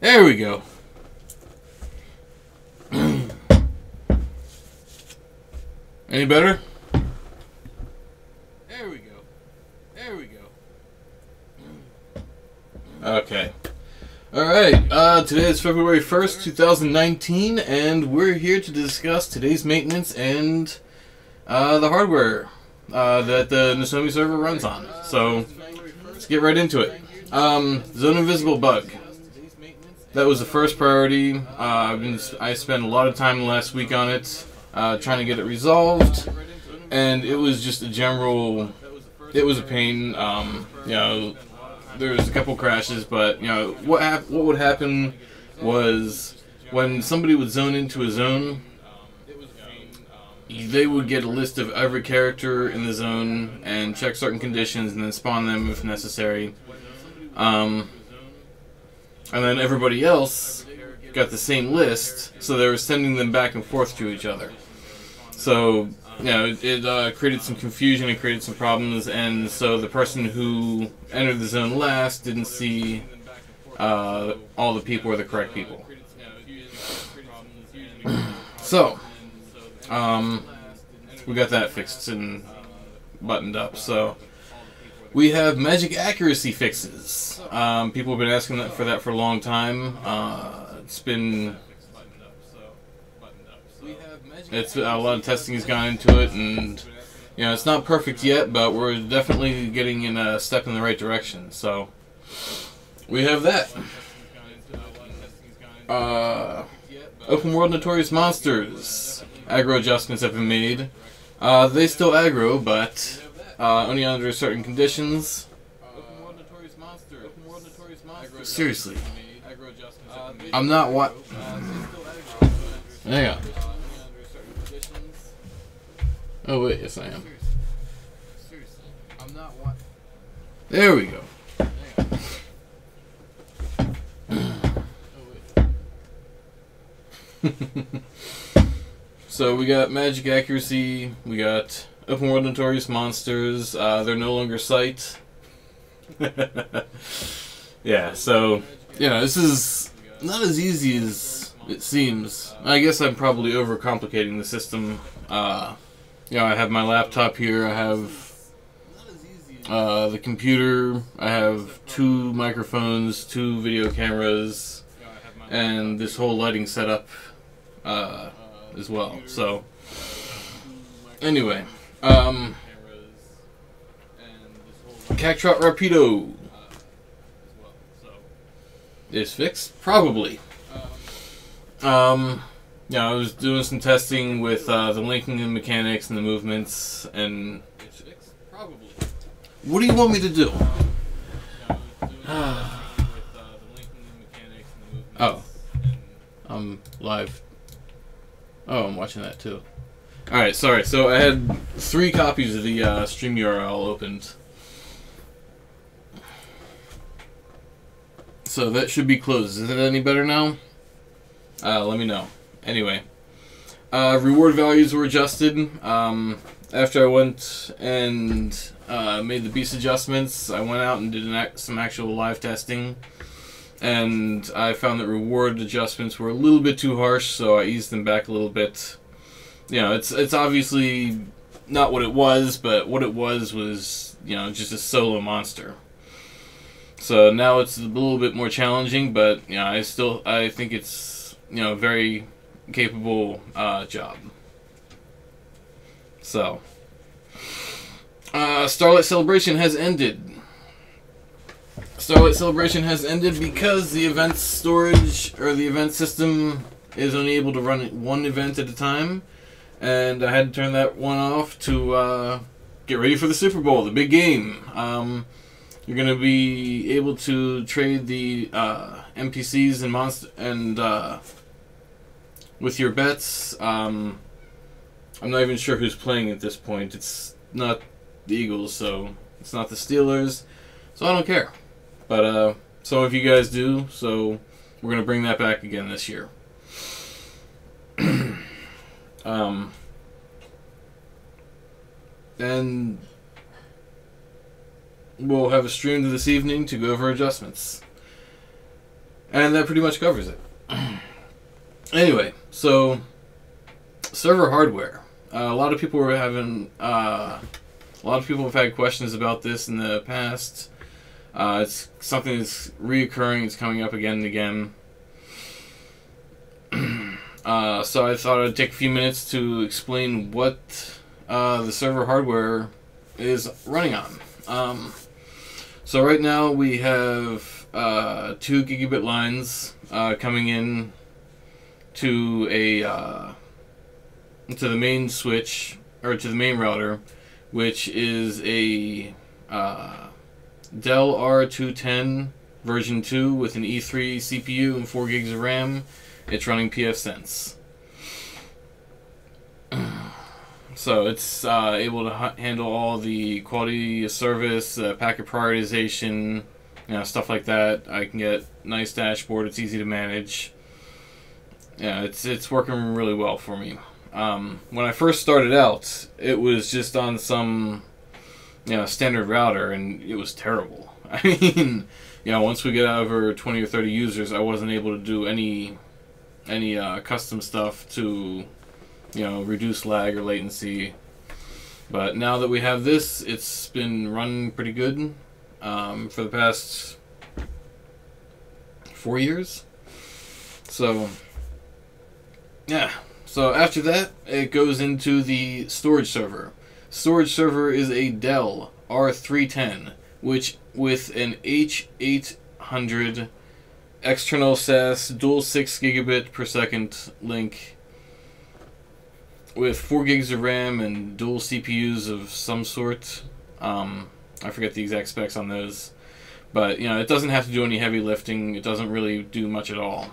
There we go. Any better? There we go. There we go. Okay. Alright, today is February 1st, 2019, and we're here to discuss today's maintenance and the hardware that the Nasomi server runs on. So, let's get right into it. Zone Invisible bug. That was the first priority. I spent a lot of time last week on it, trying to get it resolved, and it was just a general. It was a pain. You know, there was a couple crashes, but you know what would happen was when somebody would zone into a zone, they would get a list of every character in the zone and check certain conditions, and then spawn them if necessary. And then everybody else got the same list, so they were sending them back and forth to each other. So, you know, it created some confusion, it created some problems, and so the person who entered the zone last didn't see all the people were the correct people. So, we got that fixed and buttoned up, so we have magic accuracy fixes. People have been asking for that for a long time. It's a lot of testing has gone into it, and you know it's not perfect yet, but we're definitely getting in a step in the right direction. So we have that. Open world notorious monsters. Aggro adjustments have been made. They still aggro, but only under certain conditions. Seriously. I'm not what. Hang on. Oh wait, yes I am. There we go. So we got magic accuracy, we got open world notorious monsters, they're no longer sight. Yeah, so, you know, this is not as easy as it seems. I guess I'm probably overcomplicating the system. You know, I have my laptop here, I have the computer, I have 2 microphones, 2 video cameras, and this whole lighting setup as well. So, anyway, Cactrot Rapido is fixed? Probably. Yeah, I was doing some testing with the linking and mechanics and the movements, and it's fixed? Probably. What do you want me to do? Oh. I'm live. Oh, I'm watching that too. Alright, sorry. So I had 3 copies of the stream URL opened. So that should be closed. Is it any better now? Let me know. Anyway. Reward values were adjusted. After I went and made the beast adjustments, I went out and did some actual live testing. And I found that reward adjustments were a little bit too harsh, so I eased them back a little bit. You know, it's obviously not what it was, but what it was, you know, just a solo monster. So now it's a little bit more challenging, but you know, I think it's, you know, a very capable job. So, Starlight Celebration has ended. Starlight Celebration has ended because the event storage, or the event system, is only able to run 1 event at a time, and I had to turn that one off to get ready for the Super Bowl, the big game. You're going to be able to trade the NPCs and with your bets. I'm not even sure who's playing at this point. It's not the Eagles, so it's not the Steelers, so I don't care. But some of you guys do, so we're going to bring that back again this year. And we'll have a stream this evening to go over adjustments. And that pretty much covers it. Anyway, so server hardware. A lot of people were having a lot of people have had questions about this in the past. It's something that's reoccurring. It's coming up again and again. So I thought I'd take a few minutes to explain what the server hardware is running on. So right now we have 2 gigabit lines coming in to to the main switch, or to the main router, which is a Dell R210 version 2 with an E3 CPU and 4 gigs of RAM. It's running pfSense. So it's able to handle all the quality of service, packet prioritization, stuff like that. I can get nice dashboard. It's easy to manage. Yeah, it's working really well for me. When I first started out, it was just on some standard router, and it was terrible. I mean, once we get over 20 or 30 users, I wasn't able to do any custom stuff to reduce lag or latency. But now that we have this, it's been running pretty good for the past 4 years. So yeah, so after that it goes into the storage server. Storage server is a Dell R310, which with an H800 external SAS dual 6 gigabit per second link with 4 gigs of RAM and dual CPUs of some sort. I forget the exact specs on those, but it doesn't have to do any heavy lifting. It doesn't really do much at all.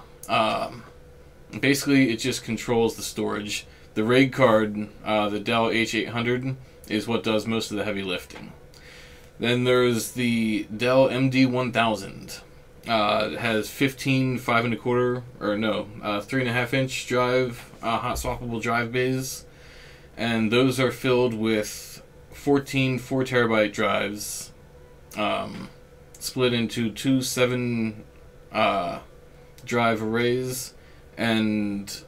Basically, it just controls the storage. The RAID card, the Dell H800, is what does most of the heavy lifting. Then there's the Dell MD1000. It has 15 3.5 inch drive, hot swappable drive bays, and those are filled with 14 4 terabyte drives, split into 2 7 drive arrays, and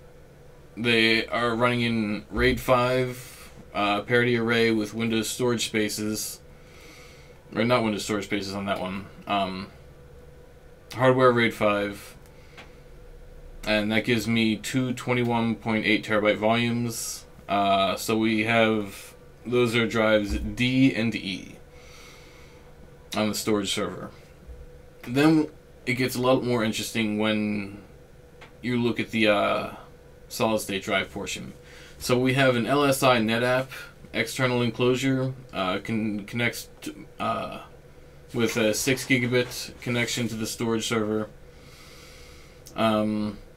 they are running in RAID 5 parity array with Windows storage spaces, or not Windows storage spaces on that one. Hardware RAID 5, and that gives me 2 21.8 terabyte volumes. So we have, those are drives D and E on the storage server. Then it gets a lot more interesting when you look at the solid state drive portion. So we have an LSI NetApp external enclosure, connects with a 6 gigabit connection to the storage server.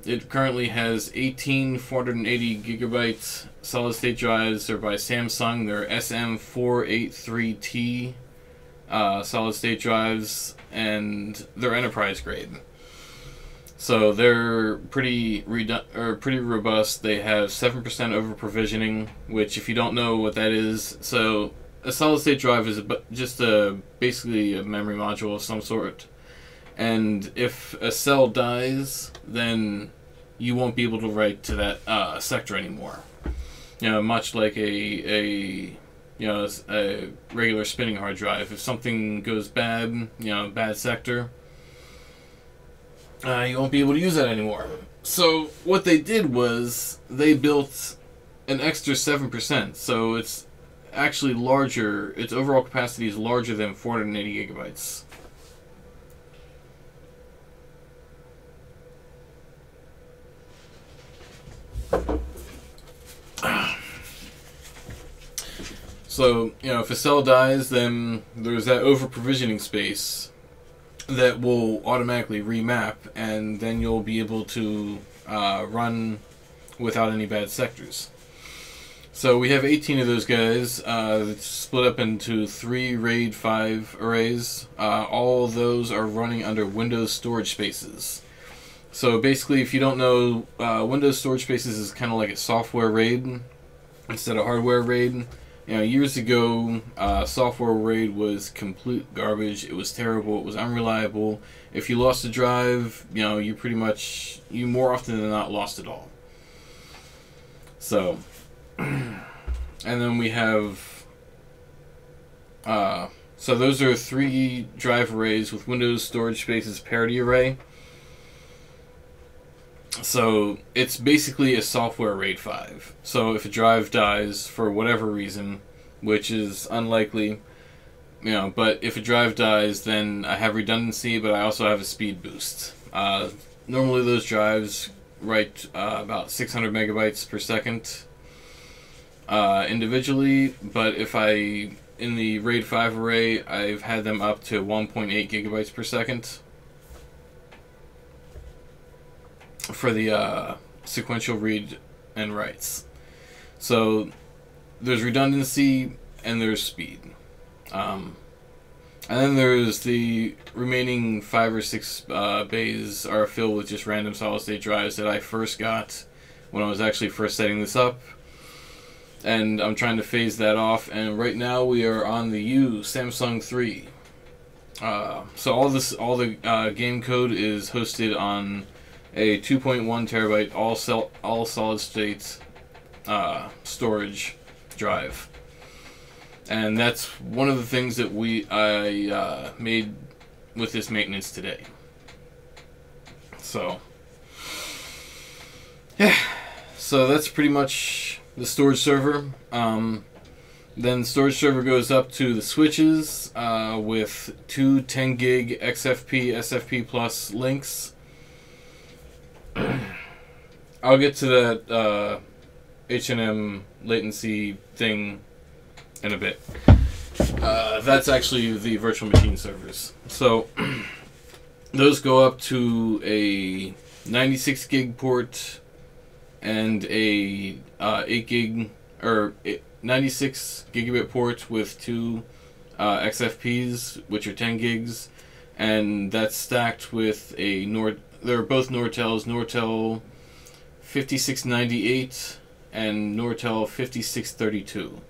It currently has 18 480 gigabyte solid state drives. They're by Samsung. They're SM483T solid state drives, and they're enterprise grade. So they're pretty robust. They have 7% over provisioning, which, if you don't know what that is, so a solid state drive is just basically a memory module of some sort. And if a cell dies, then you won't be able to write to that sector anymore. Much like a regular spinning hard drive. If something goes bad, bad sector, you won't be able to use that anymore. So what they did was they built an extra 7%. So it's actually larger. Its overall capacity is larger than 480 gigabytes. So, if a cell dies, then there's that over-provisioning space that will automatically remap, and then you'll be able to run without any bad sectors. So we have 18 of those guys. It's split up into 3 RAID 5 arrays. All of those are running under Windows storage spaces. So basically, if you don't know, Windows storage spaces is kind of like a software RAID instead of hardware RAID. years ago, software RAID was complete garbage. It was terrible. It was unreliable. If you lost a drive, you pretty much, more often than not lost it all. So, and then we have, so those are 3 drive arrays with Windows storage spaces parity array. So it's basically a software RAID 5. So if a drive dies for whatever reason, which is unlikely, but if a drive dies, then I have redundancy, but I also have a speed boost. Normally those drives write about 600 megabytes per second individually, but in the RAID 5 array, I've had them up to 1.8 gigabytes per second. For the sequential read and writes. So there's redundancy and there's speed. And then there's the remaining 5 or 6 bays are filled with just random solid state drives that I first got when I was actually first setting this up. And I'm trying to phase that off, and right now we are on the Samsung 3. So all the game code is hosted on a 2.1 terabyte all solid state storage drive, and that's one of the things that I made with this maintenance today. So yeah, so that's pretty much the storage server. Then the storage server goes up to the switches with 2 10 gig XFP SFP plus links. I'll get to that H&M latency thing in a bit. That's actually the virtual machine servers. So those go up to a 96 gig port and a 8 gig or 96 gigabit port with 2 XFPs, which are 10 gigs, and that's stacked with a they're both Nortels, Nortel 5698 and Nortel 5632.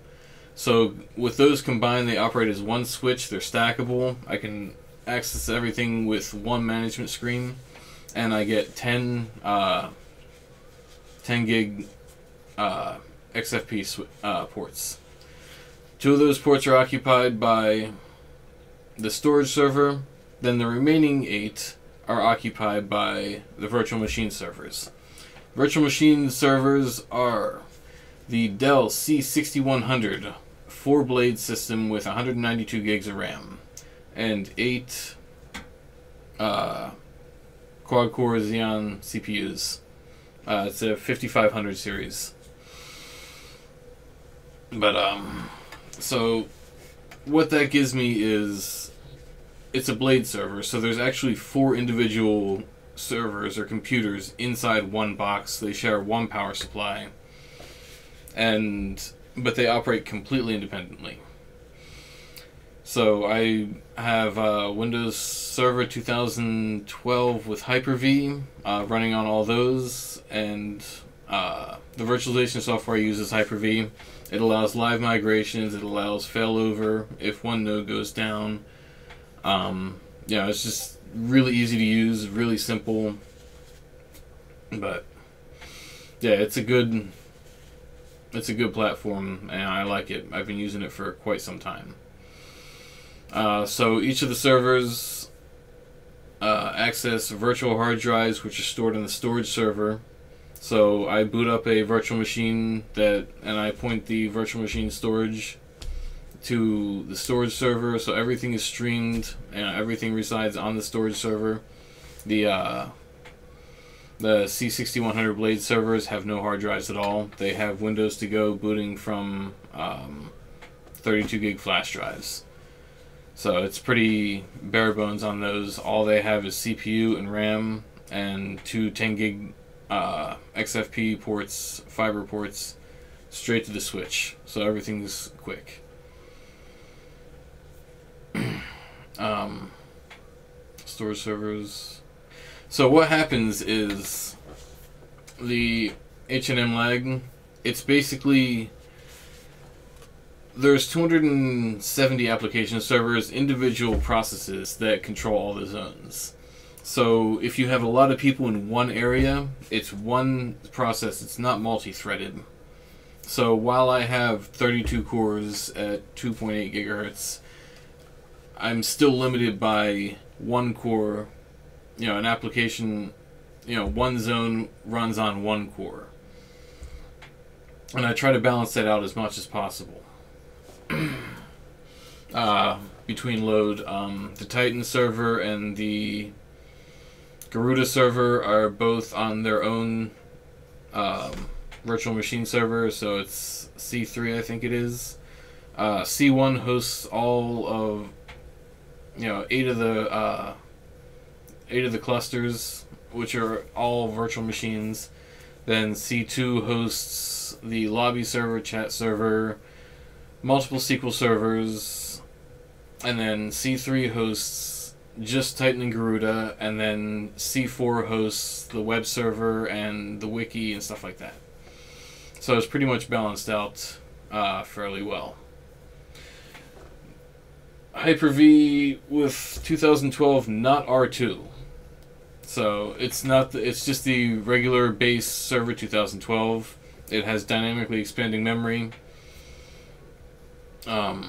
So with those combined, they operate as one switch. They're stackable. I can access everything with one management screen, and I get 10 gig XFP ports. 2 of those ports are occupied by the storage server. Then the remaining 8 are occupied by the virtual machine servers. Virtual machine servers are the Dell C6100 4-blade system with 192 gigs of RAM and 8 quad-core Xeon CPUs. It's a 5500 series. But so what that gives me is, it's a blade server, so there's actually 4 individual servers or computers inside one box. They share one power supply, but they operate completely independently. So I have Windows Server 2012 with Hyper-V running on all those, and the virtualization software uses Hyper-V. It allows live migrations. It allows failover if one node goes down. It's just really easy to use, really simple. But yeah, it's a good platform, and I like it. I've been using it for quite some time. So each of the servers access virtual hard drives, which are stored in the storage server. So I boot up a virtual machine and I point the virtual machine storage to the storage server, so everything is streamed and everything resides on the storage server. The C6100 blade servers have no hard drives at all. They have Windows to go booting from 32 gig flash drives. So it's pretty bare bones on those. All they have is CPU and RAM and 2 10 gig XFP ports, fiber ports, straight to the switch. So everything's quick. Storage servers. So what happens is the H&M lag, it's basically there's 270 application servers, individual processes that control all the zones. So if you have a lot of people in one area, it's one process, it's not multi-threaded. So while I have 32 cores at 2.8 gigahertz, I'm still limited by one core. An application, one zone runs on one core. And I try to balance that out as much as possible. Between load, the Titan server and the Garuda server are both on their own virtual machine server, so it's C3, I think it is. C1 hosts all of, 8 of the clusters, which are all virtual machines. Then C2 hosts the lobby server, chat server, multiple SQL servers, and then C3 hosts just Titan and Garuda, and then C4 hosts the web server and the wiki and stuff like that. So it's pretty much balanced out fairly well. Hyper-V with 2012, not R2. So it's not. It's just the regular base server 2012. It has dynamically expanding memory. Yeah,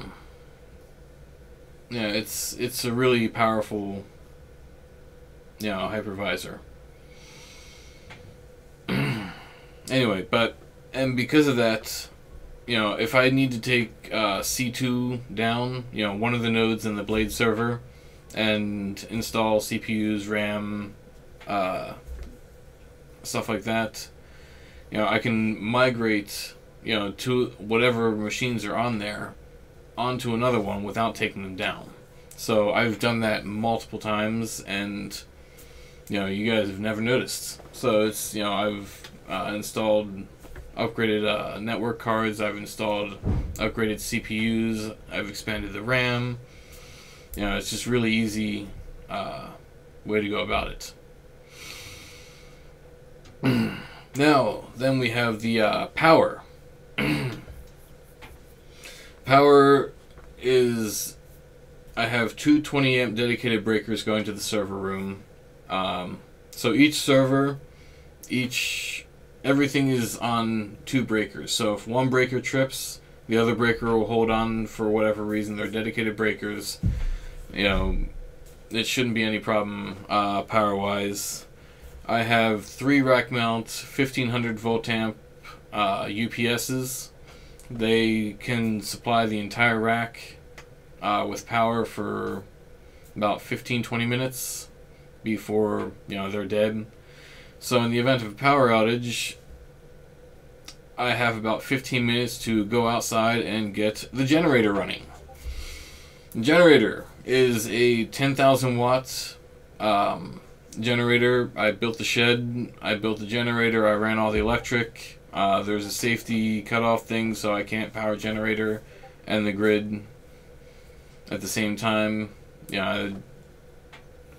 it's a really powerful, hypervisor. Anyway, and because of that, if I need to take C2 down, one of the nodes in the Blade server, and install CPUs, RAM, stuff like that, I can migrate, to whatever machines are on there, onto another one without taking them down. So I've done that multiple times, and you guys have never noticed. So it's I've installed upgraded network cards, I've installed upgraded CPUs, I've expanded the RAM. It's just really easy way to go about it. Now then we have the power. Power is, I have two 20 amp dedicated breakers going to the server room. So each server, everything is on 2 breakers. So if one breaker trips, the other breaker will hold on for whatever reason. They're dedicated breakers. It shouldn't be any problem power-wise. I have 3 rack mount 1500 volt amp UPSs. They can supply the entire rack with power for about 15-20 minutes before they're dead. So in the event of a power outage, I have about 15 minutes to go outside and get the generator running. The generator is a 10,000 watt generator. I built the shed, I built the generator, I ran all the electric. There's a safety cutoff thing, so I can't power generator and the grid at the same time. A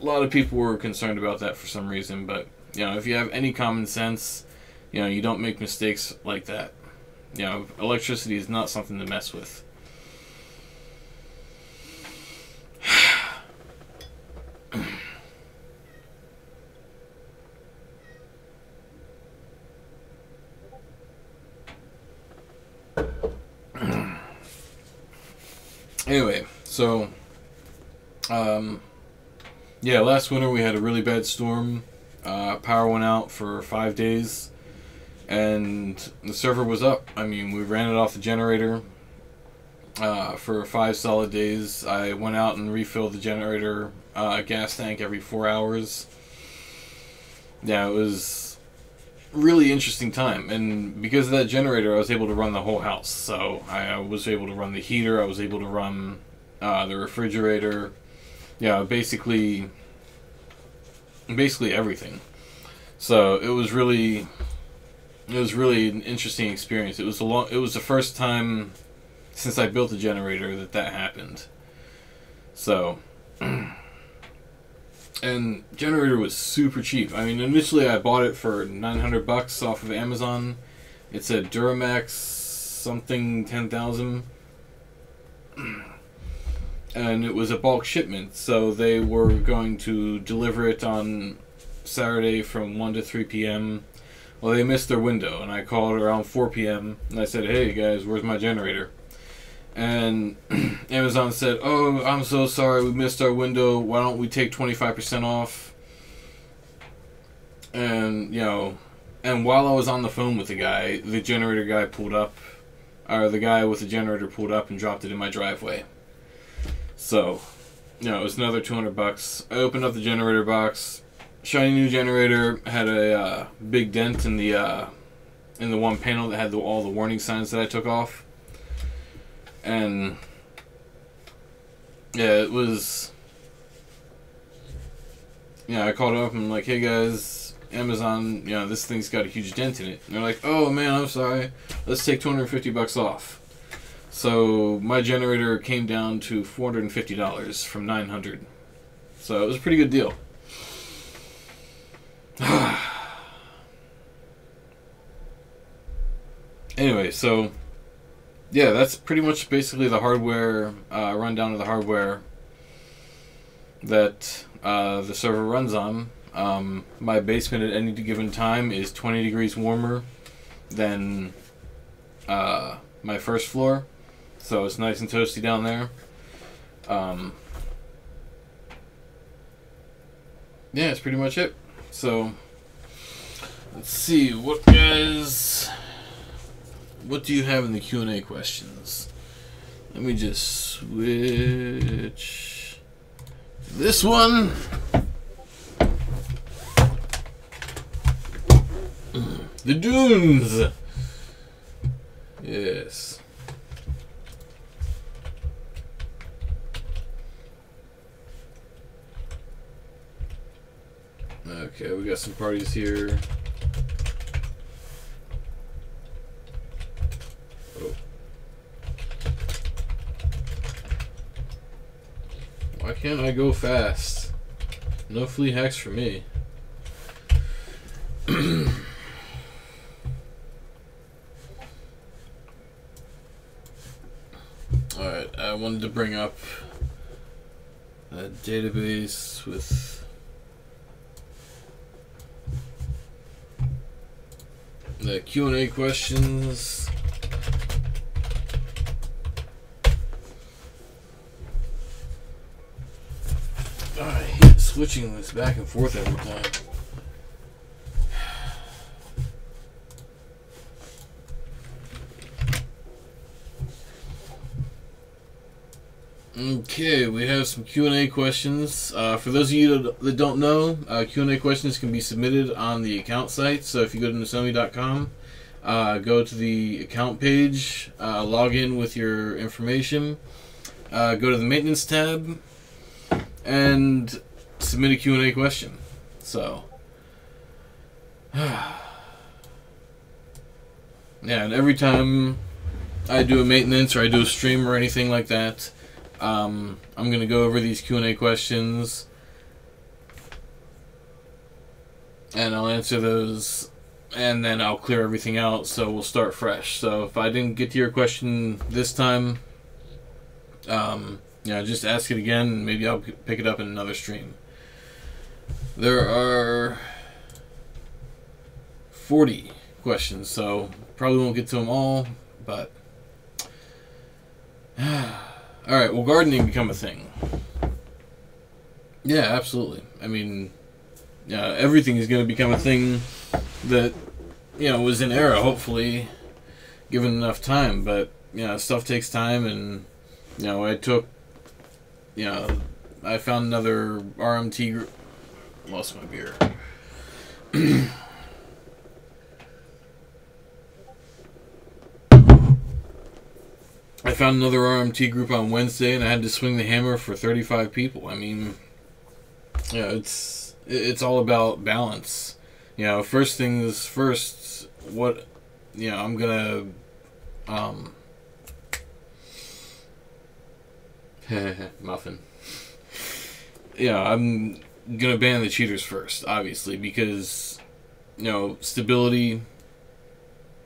lot of people were concerned about that for some reason, but if you have any common sense, you don't make mistakes like that. Electricity is not something to mess with. Anyway, so last winter we had a really bad storm. Power went out for 5 days, and the server was up. I mean, we ran it off the generator for 5 solid days. I went out and refilled the generator gas tank every 4 hours. Yeah, it was a really interesting time, and because of that generator, I was able to run the whole house. So I was able to run the heater, I was able to run the refrigerator. Basically everything. So it was really an interesting experience. It was the first time since I built the generator that happened. So and generator was super cheap. I mean, initially I bought it for $900 off of Amazon. It said Duramax something 10,000. and it was a bulk shipment, so they were going to deliver it on Saturday from 1 to 3 p.m. Well, they missed their window, and I called around 4 p.m. and I said, "Hey guys, where's my generator?" And Amazon said, "Oh, I'm so sorry, we missed our window. Why don't we take 25% off?" And, you know, and while I was on the phone with the guy, the generator guy pulled up, or the guy with the generator pulled up and dropped it in my driveway. So, you know, it was another $200. I opened up the generator box. Shiny new generator, had a big dent in the one panel that had all the warning signs that I took off. And yeah, it was, yeah, I called up and I'm like, "Hey guys, Amazon, you know, this thing's got a huge dent in it." And they're like, "Oh man, I'm sorry, let's take $250 off." So my generator came down to $450 from $900. So it was a pretty good deal. Anyway, so yeah, that's pretty much basically the hardware, rundown of the hardware that the server runs on. My basement at any given time is 20 degrees warmer than my first floor, so it's nice and toasty down there. Yeah, that's pretty much it. So let's see, what do you have in the Q&A questions? Let me just switch to this one. The Dunes. Yes. Okay, we got some parties here. Oh. Why can't I go fast? No flea hacks for me. Alright, I wanted to bring up a database with the Q&A questions. I hate switching this back and forth every time. Okay, we have some Q&A questions. For those of you that don't know, Q&A questions can be submitted on the account site. So if you go to Nasomi.com, go to the account page, log in with your information, go to the maintenance tab, and submit a Q&A question. So, yeah, and every time I do a maintenance or I do a stream or anything like that, I'm going to go over these Q&A questions, and I'll answer those, and then I'll clear everything out, so we'll start fresh. So if I didn't get to your question this time, yeah, just ask it again, and maybe I'll pick it up in another stream. There are 40 questions, so probably won't get to them all, but alright, will gardening become a thing? Yeah, absolutely. I mean, yeah, everything is going to become a thing that, you know, was in era, hopefully, given enough time. But, you know, stuff takes time, and, you know, I found another RMT group. Lost my beer. I found another RMT group on Wednesday, and I had to swing the hammer for 35 people. I mean, yeah, it's all about balance. You know, first things first. What, you know, I'm gonna muffin. Yeah, I'm gonna ban the cheaters first, obviously, because, you know, stability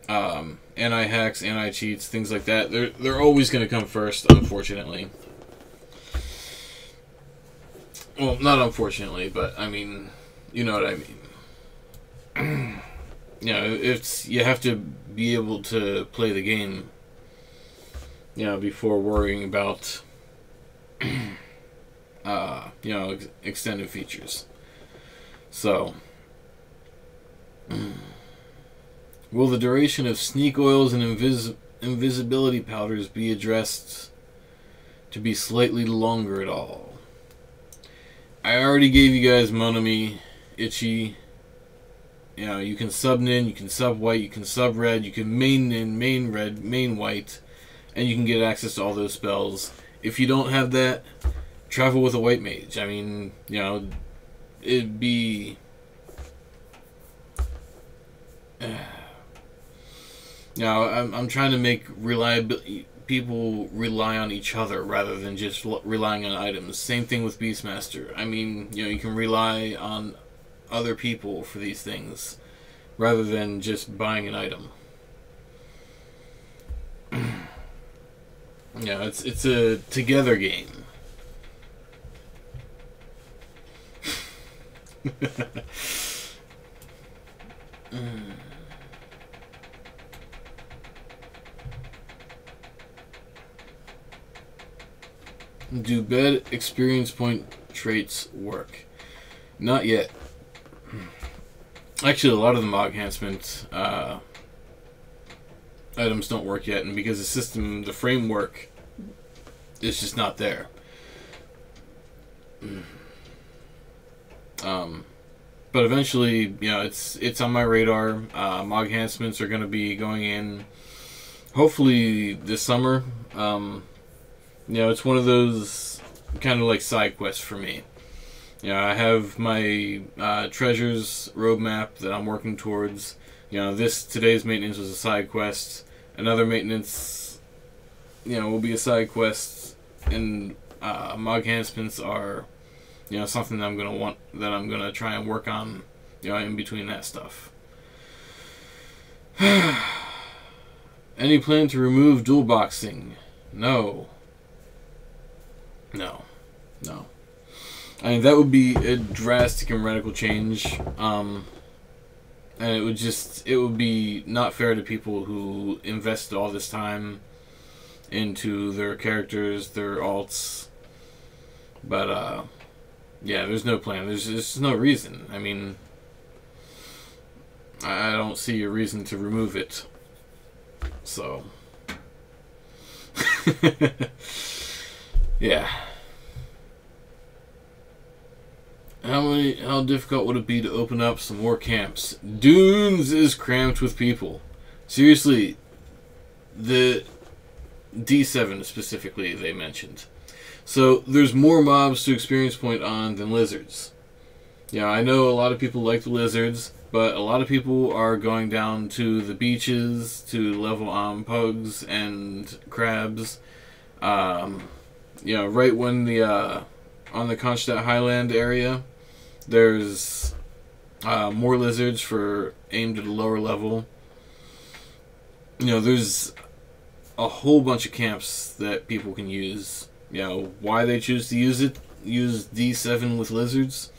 Anti-hacks, anti-cheats, things like that. They're always going to come first, unfortunately. Well, not unfortunately, but I mean, you know what I mean. You know, you have to be able to play the game, you know, before worrying about, you know, extended features. So, will the duration of sneak oils and invisibility powders be addressed to be slightly longer at all? I already gave you guys Monomi, Itchy. You know, you can sub Nin, you can sub White, you can sub Red, you can main Nin, main Red, main White, and you can get access to all those spells. If you don't have that, travel with a White Mage. I mean, you know, it'd be... You know, I'm trying to make people rely on each other rather than just relying on items. Same thing with Beastmaster. I mean, you know, you can rely on other people for these things rather than just buying an item. Yeah, it's a together game. Do bed experience point traits work? Not yet. Actually, a lot of the mod enhancement items don't work yet, and because the framework is just not there. But eventually, you know, it's on my radar. Mod enhancements are going to be going in hopefully this summer. You know, it's one of those kind of like side quests for me. You know, I have my treasures roadmap that I'm working towards. You know, today's maintenance was a side quest. Another maintenance, you know, will be a side quest, and mod enhancements are, you know, something that I'm gonna try and work on, you know, in between that stuff. Any plan to remove dual boxing? No. No. I mean, that would be a drastic and radical change, and it would be not fair to people who invested all this time into their characters, their alts. But yeah, there's no plan. There's no reason. I mean, I don't see a reason to remove it. So, yeah. How difficult would it be to open up some more camps? Dunes is cramped with people. Seriously, the D7 specifically they mentioned. So there's more mobs to experience point on than lizards. Yeah, I know a lot of people like the lizards, but a lot of people are going down to the beaches to level on pugs and crabs. You know, right when on the Kronstadt Highland area, there's more lizards aimed at a lower level. You know, there's a whole bunch of camps that people can use. You know, why they choose to use D7 with lizards,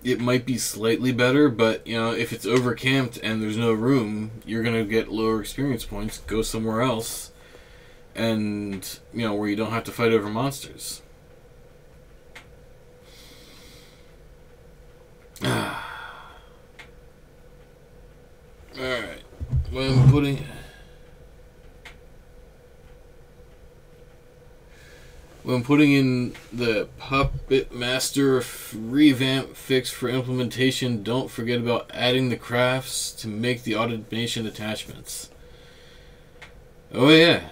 it might be slightly better, but, you know, if it's overcamped and there's no room, you're going to get lower experience points. Go somewhere else, and, you know, where you don't have to fight over monsters. Alright. When putting in the Puppet Master revamp fix for implementation, don't forget about adding the crafts to make the automation attachments. Oh yeah.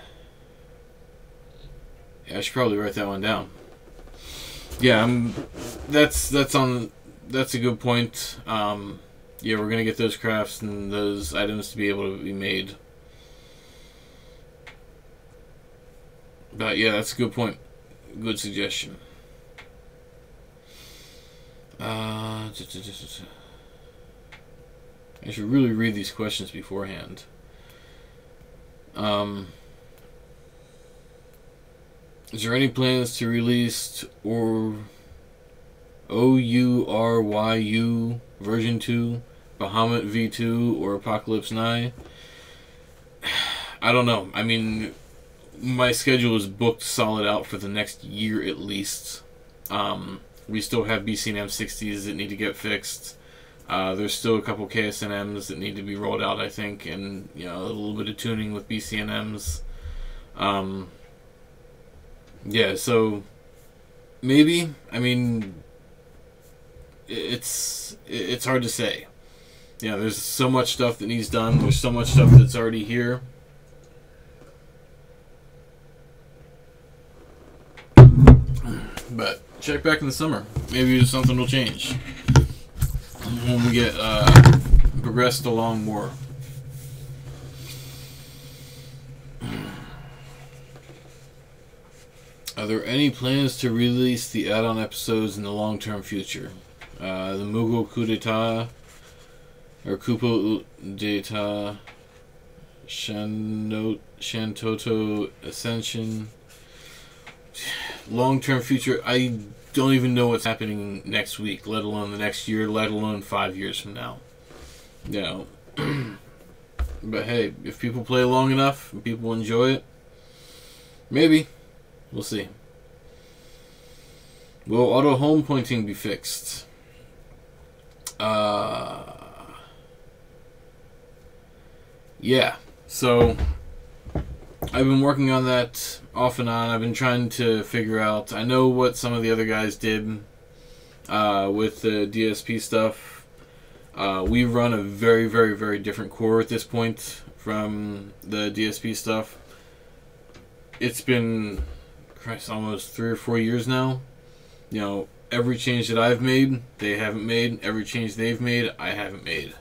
Yeah, I should probably write that one down. Yeah, that's a good point. Yeah, we're gonna get those crafts and those items to be able to be made. But yeah, that's a good point. Good suggestion. I should really read these questions beforehand. Is there any plans to release OURYU version 2, Bahamut V2, or Apocalypse 9? I don't know. I mean, my schedule is booked solid out for the next year at least. We still have BCNM 60s that need to get fixed. There's still a couple KSNMs that need to be rolled out, I think, and a little bit of tuning with BCNMs. Yeah, so maybe. I mean, it's hard to say. There's so much stuff that needs done. There's so much stuff that's already here. But check back in the summer. Maybe something will change when we get progressed along more. Are there any plans to release the add-on episodes in the long-term future? The Mughal coup d'etat, or coup d'etat, Shantoto Ascension. Long-term future, I don't even know what's happening next week, let alone the next year, let alone 5 years from now. But hey, if people play long enough and people enjoy it, maybe. We'll see. Will auto home pointing be fixed? Yeah. So I've been working on that off and on. I've been trying to figure out. I know what some of the other guys did with the DSP stuff. We run a very, very, very different core at this point from the DSP stuff. It's been, Christ, almost 3 or 4 years now. Every change that I've made, they haven't made. Every change they've made, I haven't made.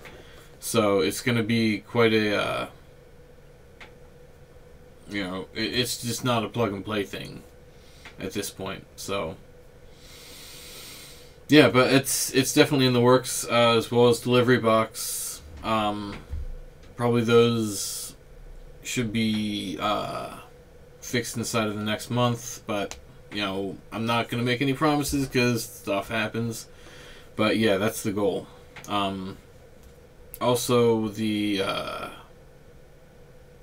So it's going to be quite a, it's just not a plug and play thing at this point. So yeah, but it's definitely in the works, as well as delivery box. Probably those should be fixed inside of the next month, but I'm not going to make any promises because stuff happens. But yeah, that's the goal. Also, the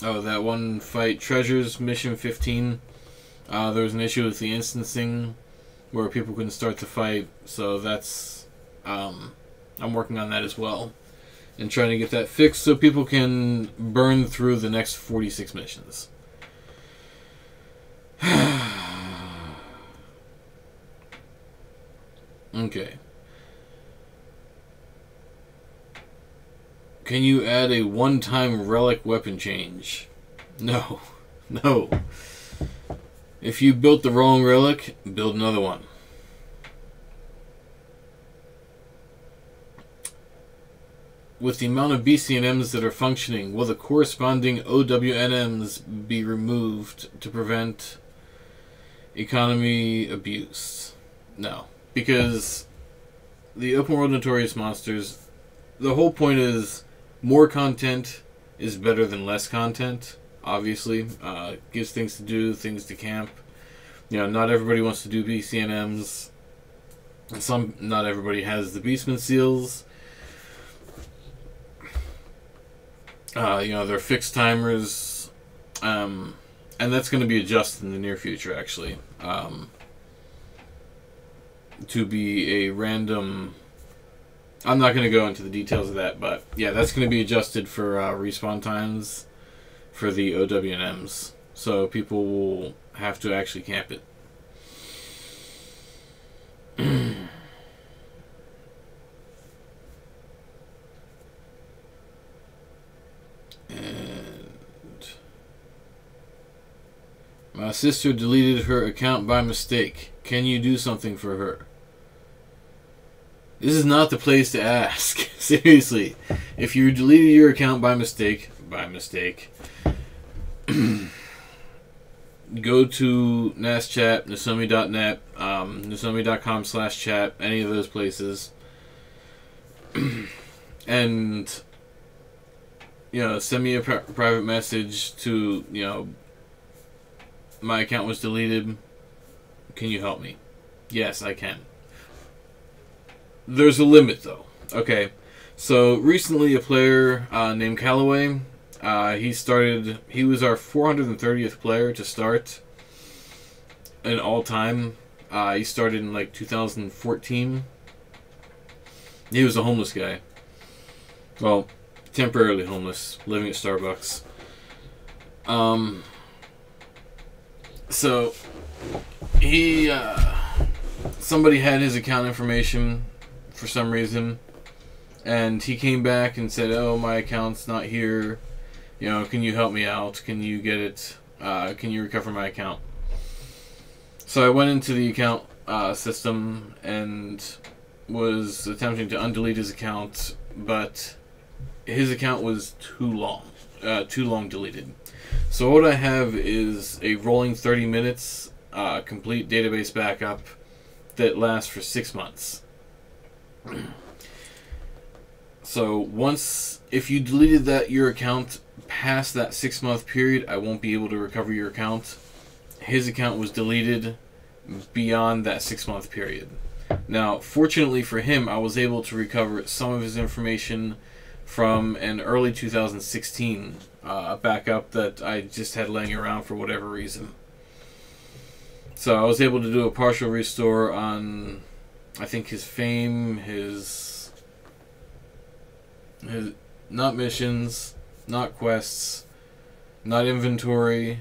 that one fight, Treasures Mission 15, there was an issue with the instancing where people couldn't start the fight, so that's I'm working on that as well and trying to get that fixed so people can burn through the next 46 missions. Okay. Can you add a one-time relic weapon change? No. No. If you built the wrong relic, build another one. With the amount of BCNMs that are functioning, will the corresponding OWNMs be removed to prevent economy abuse? No. Because the open world Notorious Monsters, the whole point is more content is better than less content, obviously. Gives things to do, things to camp. Not everybody wants to do BCNMs. Not everybody has the Beastman seals. They're fixed timers. And that's going to be adjusted in the near future, actually. To be a random... I'm not going to go into the details of that, but yeah, that's going to be adjusted for respawn times for the OWNMs. So people will have to actually camp it. And my sister deleted her account by mistake. Can you do something for her? This is not the place to ask. Seriously. If you deleted your account by mistake, go to NasChat, Nasomi.net, Nasomi.com/chat, any of those places. And send me a private message to, my account was deleted. Can you help me? Yes, I can. There's a limit, though. Okay, so recently a player named Callaway, he was our 430th player to start in all time. He started in like 2014. He was a homeless guy. Well, temporarily homeless, living at Starbucks. So he somebody had his account information for some reason, and he came back and said, "Oh, my account's not here. Can you help me out? Can you get it? Can you recover my account?" So I went into the account system and was attempting to undelete his account, but his account was too long deleted. So what I have is a rolling 30 minutes complete database backup that lasts for 6 months. So if you deleted your account past that 6-month period, I won't be able to recover your account. His account was deleted beyond that 6-month period. Now, fortunately for him, I was able to recover some of his information from an early 2016 backup that I just had laying around for whatever reason. So I was able to do a partial restore on, I think, his fame, his not missions, not quests, not inventory,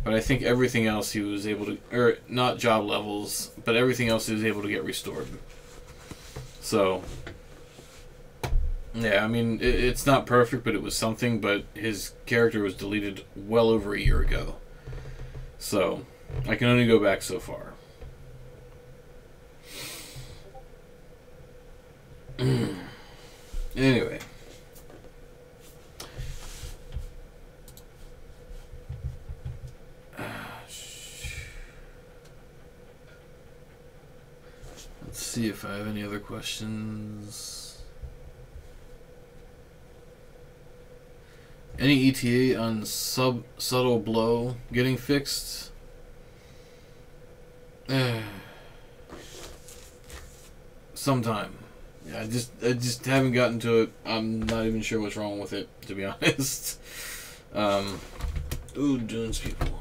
but I think everything else he was able to, or not job levels, but everything else he was able to get restored. So, yeah, I mean, it's not perfect, but it was something, but his character was deleted well over a year ago. So, I can only go back so far. Anyway. Let's see if I have any other questions. Any ETA on subtle blow getting fixed? Sometime. Yeah, I just haven't gotten to it. I'm not even sure what's wrong with it, to be honest. Ooh, Dunes people.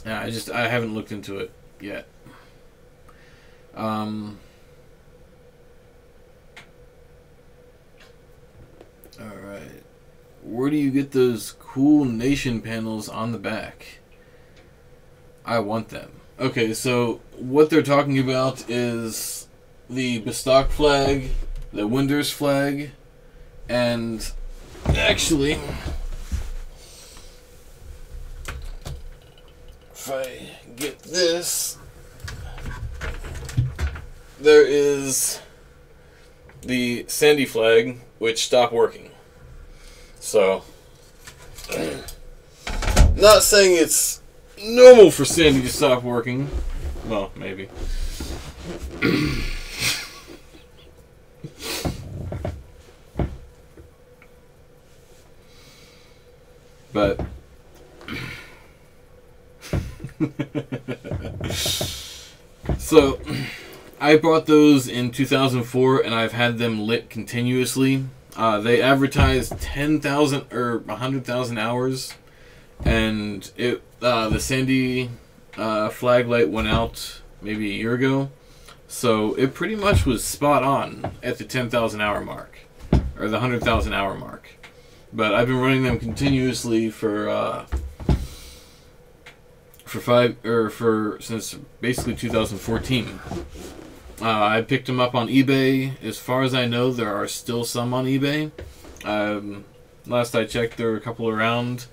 Yeah, I haven't looked into it yet. Alright. Where do you get those cool nation panels on the back? I want them. Okay, so what they're talking about is the Bestock flag, the Winders flag, and actually, if I get this, there is the Sandy flag, which stopped working. So, not saying it's normal for Sandy to stop working. Well, maybe. But so I bought those in 2004 and I've had them lit continuously. They advertised 10,000 or 100,000 hours, and the Sandy flag light went out maybe a year ago, so it pretty much was spot on at the 10,000 hour mark, or the 100,000 hour mark. But I've been running them continuously since basically 2014. I picked them up on eBay. As far as I know, there are still some on eBay. Last I checked, there were a couple around.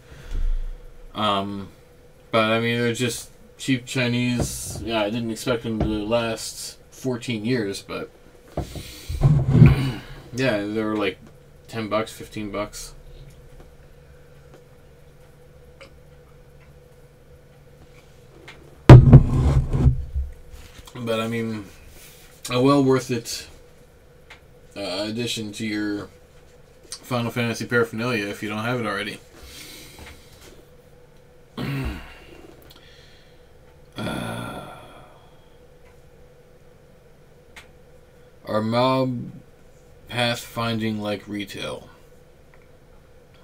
But I mean, they're just cheap Chinese. Yeah, I didn't expect them to last 14 years, but yeah, they were like $10, $15. But I mean, a well worth it addition to your Final Fantasy paraphernalia if you don't have it already. Are mob pathfinding like retail?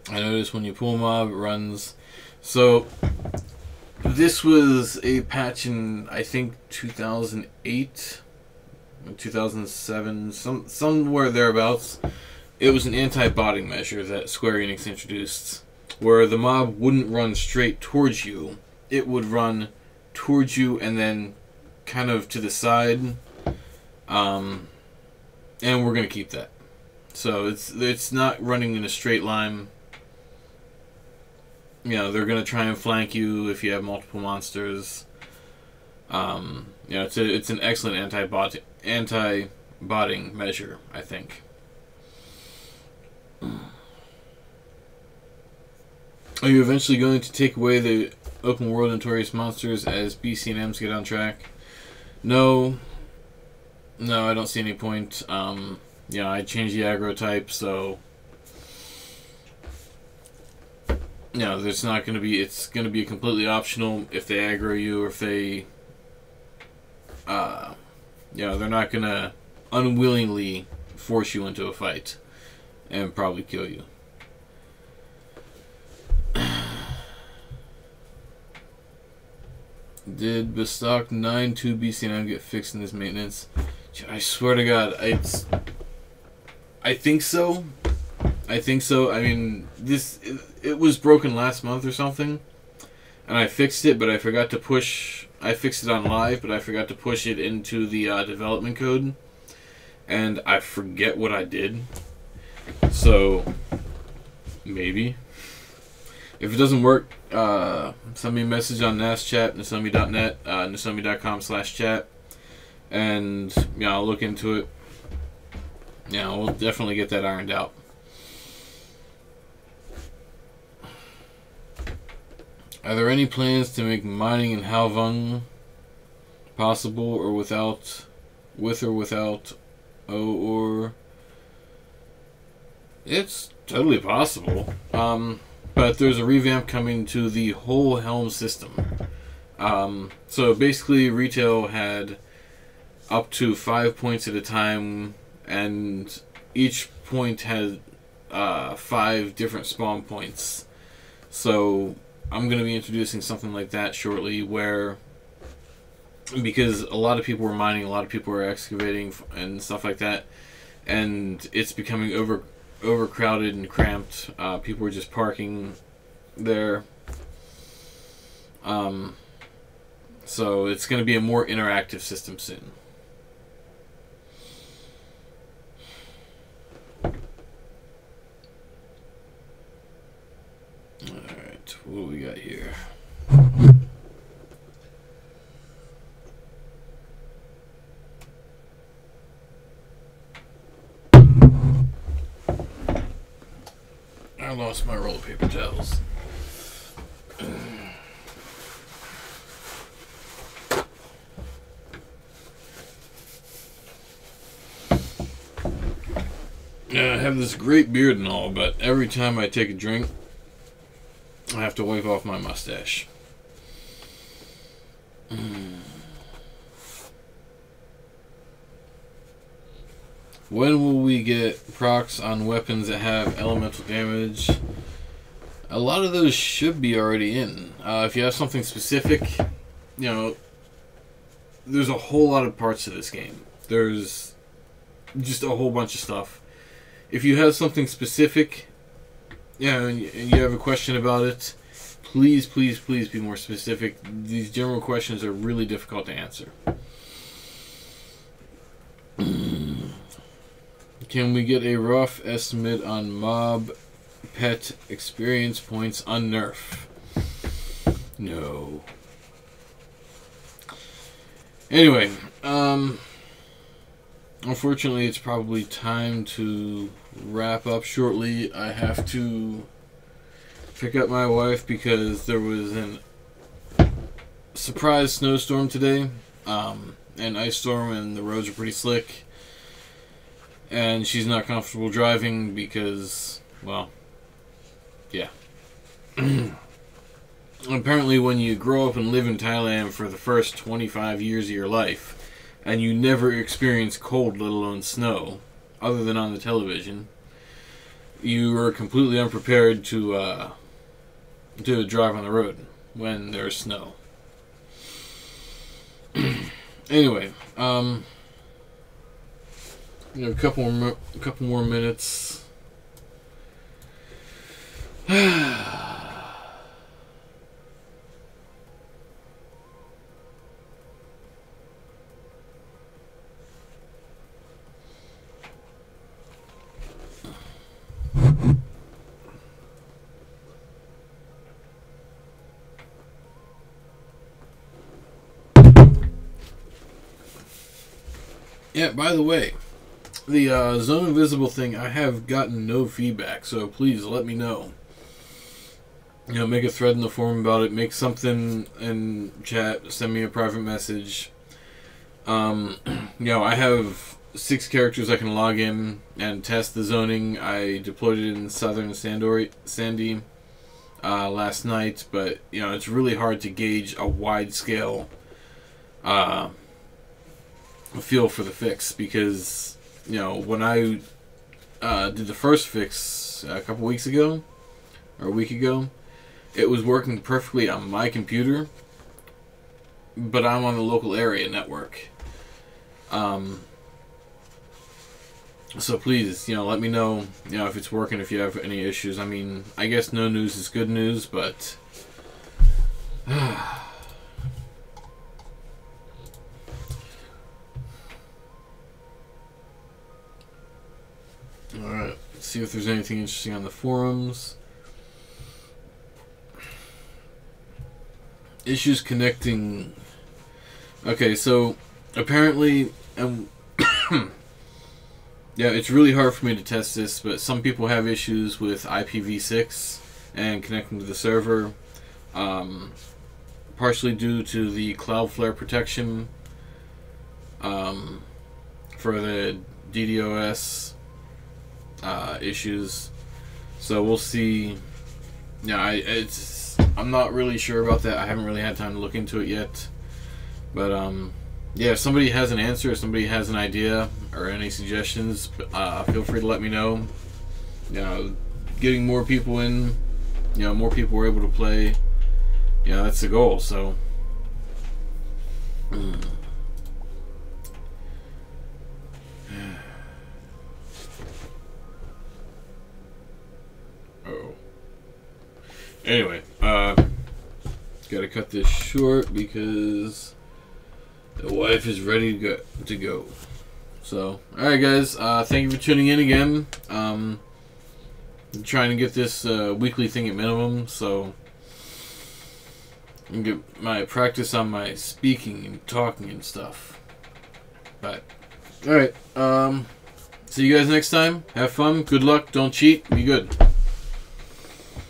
I noticed when you pull mob, it runs. So, this was a patch in, I think, 2008, 2007, somewhere thereabouts. It was an anti-botting measure that Square Enix introduced, where the mob wouldn't run straight towards you. It would run towards you and then kind of to the side. And we're going to keep that. So it's not running in a straight line. You know, they're going to try and flank you if you have multiple monsters. You know, it's an excellent anti-botting measure, I think. Are you eventually going to take away the open world notorious monsters as BC and M's get on track? No, I don't see any point. Yeah, I changed the aggro type, so there's not going to be. It's going to be completely optional if they aggro you or if they, they're not going to unwillingly force you into a fight and probably kill you. Did Bestock 9.2 BCNM get fixed in this maintenance? I swear to God, I think so. I mean, it was broken last month or something, and I fixed it, but I forgot to push. I fixed it on live, but I forgot to push it into the development code, and I forget what I did. So maybe if it doesn't work, send me a message on NasChat, Nasomi.net, Nasomi.com/chat, and I'll look into it. We'll definitely get that ironed out. Are there any plans to make mining in Halvung possible, or with or without or? It's totally possible. But there's a revamp coming to the whole Helm system. So basically, retail had up to 5 points at a time, and each point had 5 different spawn points. So I'm going to be introducing something like that shortly, where, because a lot of people were mining, a lot of people were excavating and stuff like that, and it's becoming overcrowded and cramped. People were just parking there. So it's going to be a more interactive system soon. Alright, what do we got here? I lost my roll of paper towels. I have this great beard and all, but every time I take a drink, I have to wipe off my mustache. When will we get procs on weapons that have elemental damage? A lot of those should be already in. If you have something specific, there's a whole lot of parts to this game. There's just a whole bunch of stuff. If you have something specific, and you have a question about it, please be more specific. These general questions are really difficult to answer. Can we get a rough estimate on mob pet experience points on Nerf? No. Anyway, unfortunately, it's probably time to wrap up shortly. I have to pick up my wife because there was a surprise snowstorm today. an ice storm and the roads are pretty slick. And she's not comfortable driving because, well, yeah. Apparently when you grow up and live in Thailand for the first 25 years of your life, and you never experience cold, let alone snow, other than on the television, you are completely unprepared to drive on the road when there's snow. Anyway, a couple more minutes. Yeah, by the way, the Zone Invisible thing, I have gotten no feedback, so please let me know. You know, make a thread in the forum about it, make something in chat, send me a private message. You know, I have 6 characters I can log in and test the zoning. I deployed it in Southern Sandy last night, but, you know, it's really hard to gauge a wide-scale feel for the fix, because, you know, when I did the first fix a couple weeks ago, or a week ago, it was working perfectly on my computer, but I'm on the local area network. So please, you know, let me know, you know, if it's working, if you have any issues. I mean, I guess no news is good news, but alright, let's see if there's anything interesting on the forums. Issues connecting. Okay, so apparently, yeah, it's really hard for me to test this, but some people have issues with IPv6 and connecting to the server, partially due to the Cloudflare protection for the DDoS issues. So we'll see. Yeah, I'm not really sure about that. I haven't really had time to look into it yet. But yeah, if somebody has an answer, if somebody has an idea or any suggestions, feel free to let me know. You know, getting more people in, you know, more people were able to play. You know, that's the goal. So. Anyway, gotta cut this short because the wife is ready to go. So, alright guys, thank you for tuning in again. I'm trying to get this weekly thing at minimum, so I can get my practice on my speaking and talking and stuff. But, alright, see you guys next time. Have fun, good luck, don't cheat, be good.